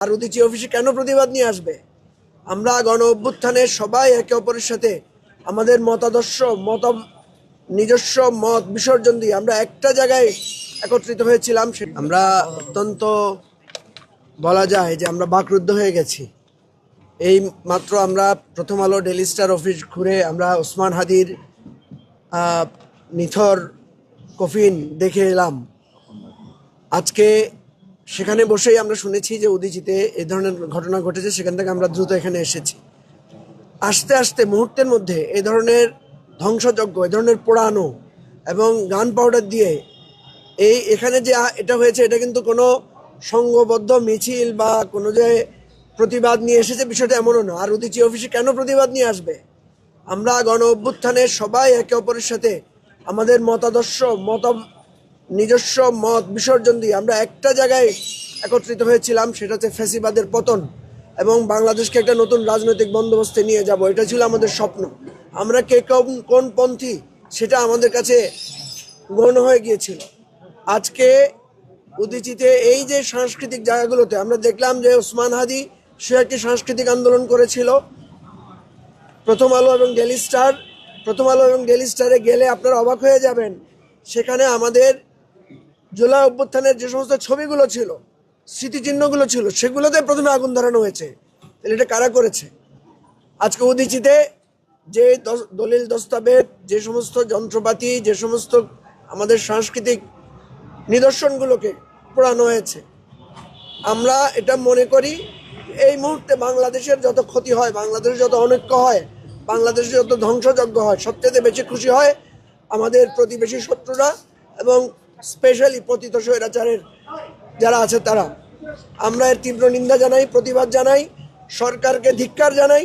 আর উদীচী অফিসে কেন প্রতিবাদ নিয়ে আসবে? আমরা গণ অভ্যুত্থানে সবাই একে অপরের সাথে আমাদের মতাদর্শ নিজস্ব মত বিসর্জন দিয়ে আমরা একটা জায়গায় একত্রিত হয়েছিলাম। আমরা অত্যন্ত বলা যায় যে আমরা বাকরুদ্ধ হয়ে গেছি। এই মাত্র আমরা প্রথম আলো ডেইলি স্টার অফিস ঘুরে আমরা ওসমান হাদির নিথর কফিন দেখে এলাম। আজকে সেখানে বসেই আমরা শুনেছি যে উদীচীতে এই ধরনের ঘটনা ঘটেছে, সেখান থেকে আমরা দ্রুত এখানে এসেছি। আস্তে আস্তে মুহূর্তের মধ্যে এই ধরনের ধ্বংসযজ্ঞ, এই ধরনের পোড়ানো এবং গান পাউডার দিয়ে এখানে যে এটা হয়েছে, এটা কিন্তু কোনো সংঘবদ্ধ মিছিল বা কোনো যে প্রতিবাদ নিয়ে এসেছে বিষয়টা এমনও না। আর উদীচী অফিসে কেন প্রতিবাদ নিয়ে আসবে? আমরা গণ অভ্যুত্থানে সবাই একে অপরের সাথে আমাদের মতাদর্শ নিজস্ব মত বিসর্জন দিয়ে আমরা একটা জায়গায় একত্রিত হয়েছিলাম, সেটা হচ্ছে ফ্যাসিবাদের পতন এবং বাংলাদেশকে একটা নতুন রাজনৈতিক বন্দোবস্তে নিয়ে যাব। এটা ছিল আমাদের স্বপ্ন। আমরা কে কোন পন্থী সেটা আমাদের কাছে গৌণ হয়ে গিয়েছিল। আজকে উদীচীতে এই যে সাংস্কৃতিক জায়গাগুলোতে আমরা দেখলাম যে ওসমান হাদি সে একটি সাংস্কৃতিক আন্দোলন করেছিল। প্রথম আলো এবং ডেইলি স্টারে গেলে আপনারা অবাক হয়ে যাবেন, সেখানে আমাদের জুলাই অভ্যুত্থানের যে সমস্ত ছবিগুলো ছিল, স্মৃতিচিহ্নগুলো ছিল, সেগুলোতে প্রথমে আগুন ধরানো হয়েছে। তাহলে এটা কারা করেছে? আজকে উদীচীতে যে দলিল দস্তাবেজ, যে সমস্ত যন্ত্রপাতি, যে সমস্ত আমাদের সাংস্কৃতিক নিদর্শনগুলোকে পোড়ানো হয়েছে। আমরা এটা মনে করি এই মুহূর্তে বাংলাদেশের যত ক্ষতি হয়, বাংলাদেশের যত অনৈক্য হয়, বাংলাদেশের যত ধ্বংসযজ্ঞ হয়, সবচেয়ে বেশি খুশি হয় আমাদের প্রতিবেশী শত্রুরা এবং স্পেশালি পতিত স্বৈরাচারের যারা আছে তারা। আমরা এর তীব্র নিন্দা জানাই, প্রতিবাদ জানাই, সরকারকে ধিক্কার জানাই।